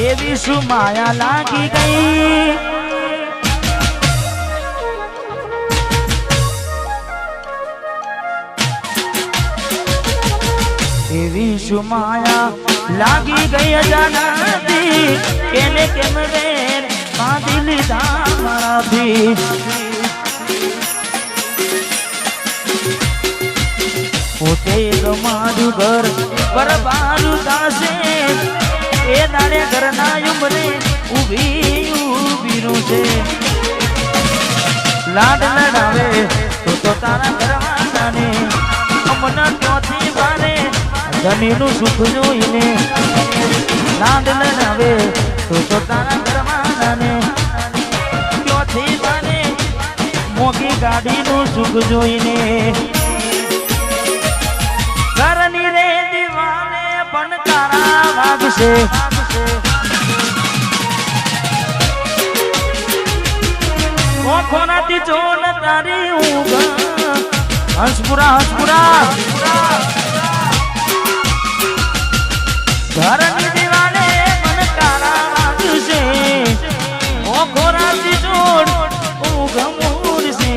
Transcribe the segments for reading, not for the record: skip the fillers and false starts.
એવી શું માયા લાગી ગઈ એવી શું માયા લાગી ગઈ અજાનાથી કેને કેમ રે બાંધી લીધા મારાથી પોતે મારું ઘર બરબારું થાશે એ દાડે ઘરના ઉમરે ઊભી નું છે લાડ લડાવે તો તારા ઘરવાળાને અમના ક્યાંથી વારે ધણીનું સુખ જોઈને લાડ લડાવે તો તારા ઘરવાળાને ક્યાંથી વારે મોંઘી ગાડીનું સુખ જોઈને ઘરની રે દીવાને પણ તારા વાગશે ઓખોનાથી જોન તારી ઊંઘ હંસપુરા ઘરની દીવાને પણ તારા વાગશે ઓખોનાથી જોન ઊંઘ મૂરશે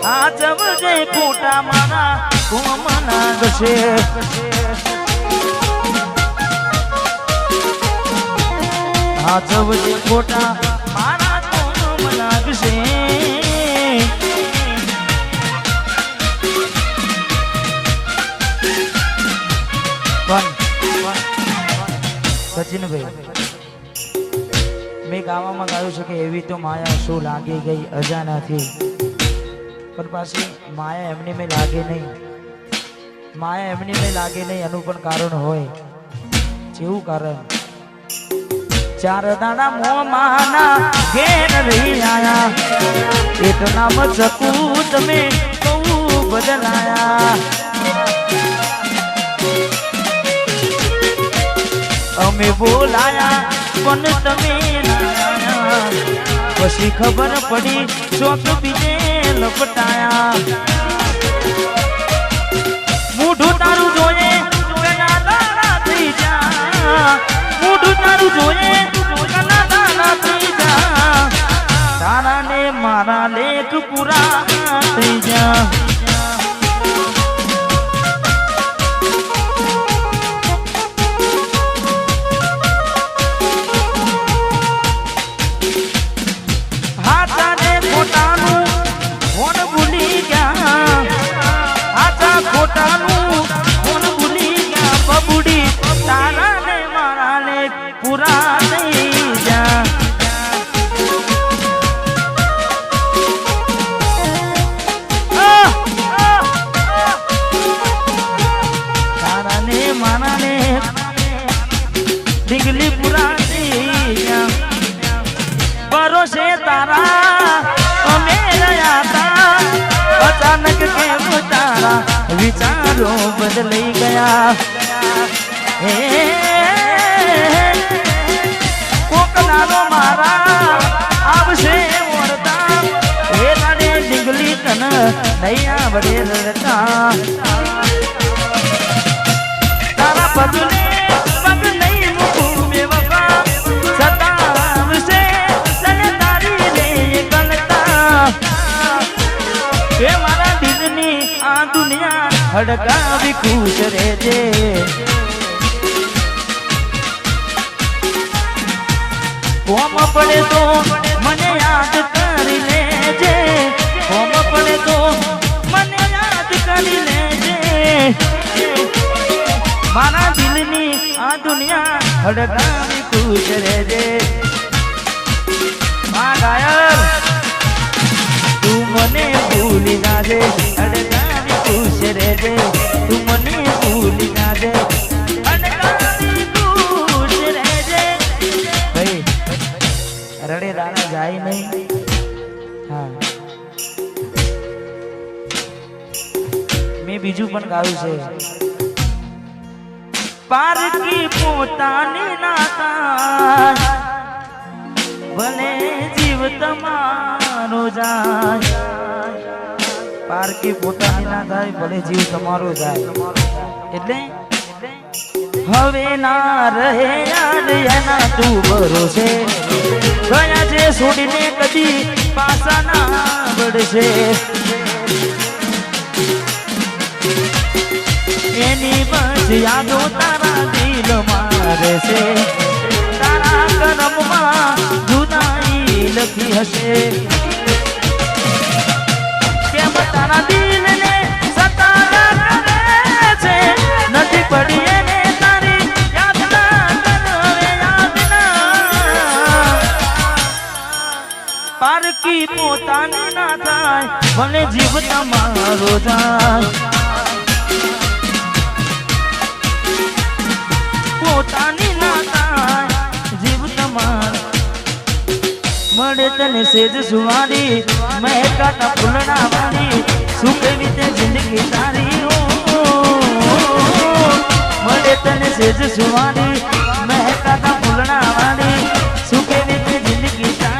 આ જવજે ખોટા મારા કોમના ગશે આ જવજે ખોટા મારા કોમના ગશે સચિનભાઈ મેં ગાવામાં ગાયું છે કે એવી તો માયા શું લાગી ગઈ અજાનાથી પણ પાછી માયા એમની મેં લાગે નહીં માયા એમની મેં લાગે નહીં એનું પણ કારણ હોય જેવું કારણ ચાર દાડા મોમાના ઘેર રહી આયા એટલા મચકું તમે બહુ બદલાયા અમે બોલાયા પણ તમે પછી ખબર પડી ચોક બીજે લપટાયા મૂઢું તારું જોઈએ થઈ જા મૂઢું તારું જોઈએ થઈ જા તારા ને મારા લેખ પૂરા થઈ જા अचानक के तारा विचारों बदल गया कोकनारो मारा अब से ओरता ए लाडे डिंगली तन नैया बड़े लड़ता तारा बदले पग नहीं मुकुम में वफा सताव से सलतारी रे गलता के मारा दिलनी आ दुनिया हड़कावी खुश रहजे कोम पड़े तो मने याद कर लेजे कोम पड़े तो मने याद कर लेजे मारा दिलनी आ दुनिया हड़कावी खुश रहजे मां गायल तू मने भूल ना दे हड़कावी खुश रहजे तू मने भूल ना दे हड़कावी खुश रहजे भाई रड़े राणा जाए नहीं हाँ मैं बीजू पण गाऊं छे पारकी पोतानी नाता भले जीव तमारो जाय पारकी पोतानी ना थाय भले जीव तमारो जाय એટલે હવે ના રહે યાદ એના તું ભરોસે ગયા છે છોડીને કદી પાછા ના વળશે એની બસ યાદો તારા દિલમાં રહેશે તારા કરમમાં જુદાઈ લખી હશે કેમ તારા દિલને સતારા કરે છે નથી પડી એને તારી યાદ ના કરે યાદ ના પારકી પોતાની ના થાય ભલે જીવ તમારો જાય પોતાની ના થાય જીવ તમારો મળે તને સેજ સુવારી મહેકાતા ફૂલડા વાળી શું કેવી તે જિંદગી તારી મળે તને સેજ સુવારી મહેકાતા ફૂલડા વાળી શું કેવી તે જિંદગી તારી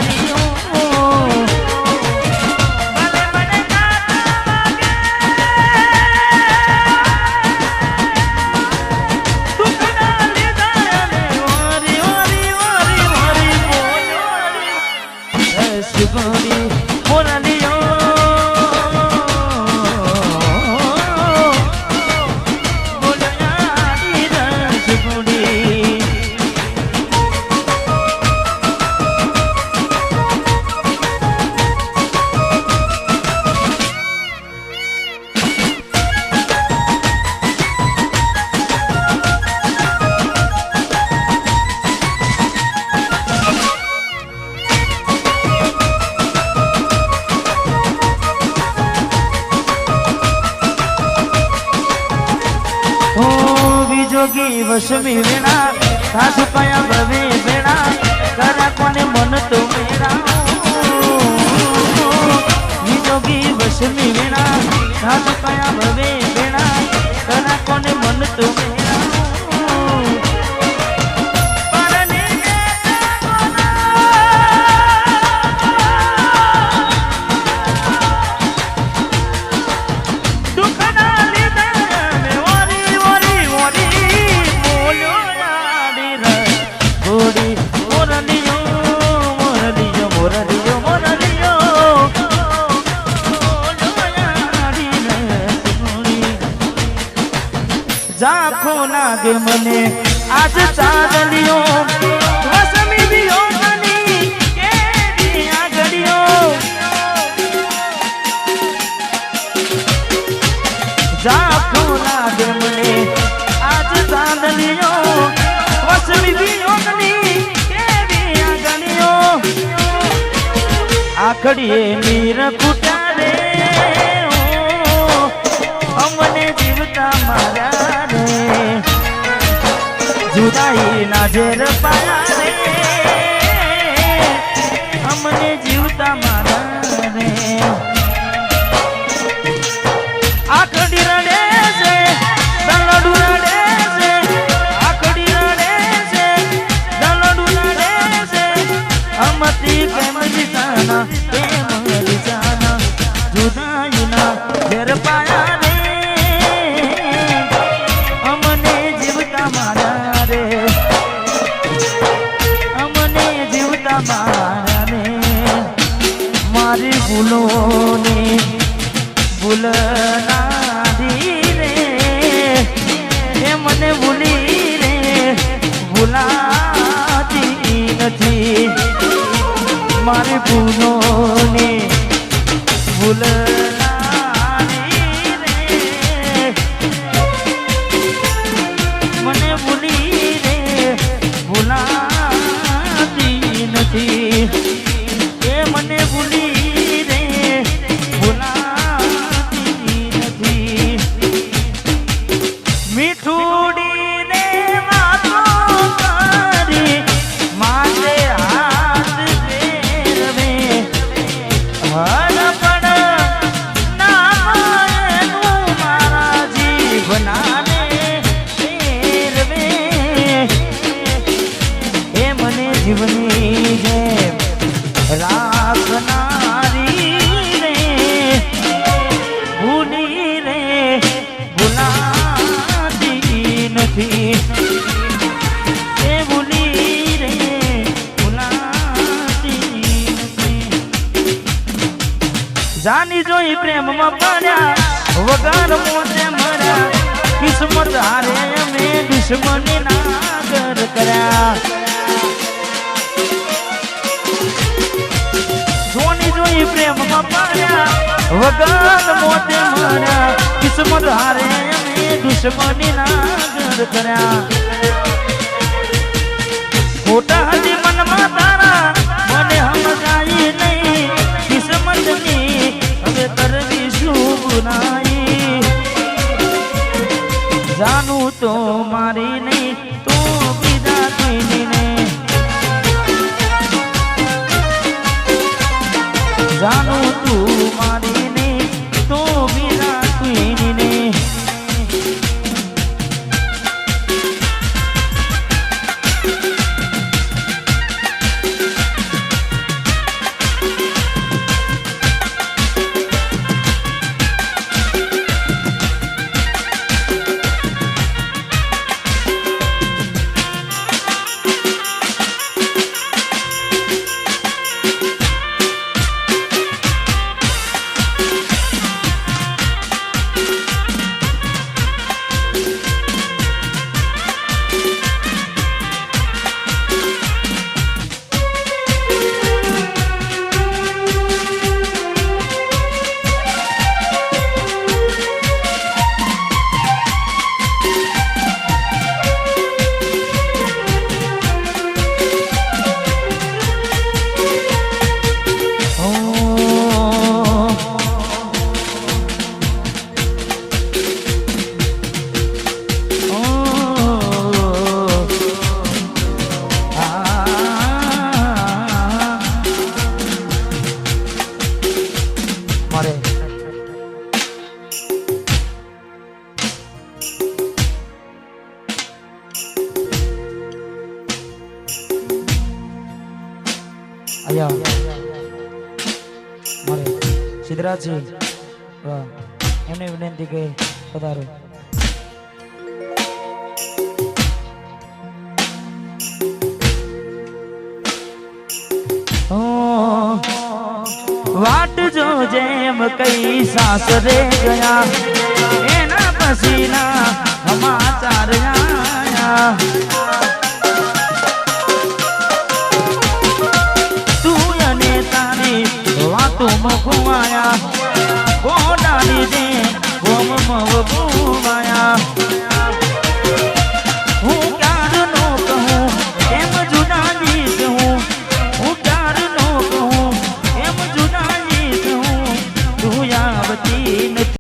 જોગી વસમી વેણા સાસુ કયા ભવે વેણા કરા કોને મન તો વેણા જોગી વસમી વેણા સાસુ કયા ભવે વેણા કરા કોને મન તો વેણા ઝાંખો લાગે મને આજ ચાંદલિયો વસમી વિયોગની કેવી આગળિયો ઝાંખો લાગે મને આજ ચાંદલિયો વસમી વિયોગની કેવી આગળિયો આખડીએ નીર કુટા રે અમને જીવતા મારા जुदाई ना जेर पाया रे हमने जीवता मारा रे आखड़ी रड़े से दलडू रड़े से आखड़ी रड़े से दलडू रड़े से हमती प्रेम जिताना जुदाई ना जेर पाया रे हमने जीवता मारा मारी भूलो ने भूलना दी रे मने भूली रे भूलाती नथी मारी भूलो ने भूलना दी रे मने भूली रे भूलाती नथी મને ભૂલી રે ભૂલાતી નથી મીઠુડી ને વાતો કરી માથે હાથ ફેરવે હર પણ જોઈ જોઈ પ્રેમમાં પડ્યા વગર મોતે મર્યા કિસ્મત હારે અમે દુશ્મની નાગર કર્યા જોઈ જોઈ પ્રેમમાં પડ્યા વગર મોતે મર્યા કિસ્મત હારે અમે દુશ્મની નાગર કર્યા ખોટા હતી મનમાં તારા મને સમજાય નહીં કિસ્મતની હવે કરવી શું ગુનાઈ જાનું તો મારી નહીં તો બીજા કોઈની નહીં જાનું તું મારી નહીં તો બીજા કોઈની નહીં સિદ્ધરાજજી એમને વિનંતી કે પધારો વાટ જો જેમ કઈ સાસરે ગયા એના પછીના સમાચાર આયા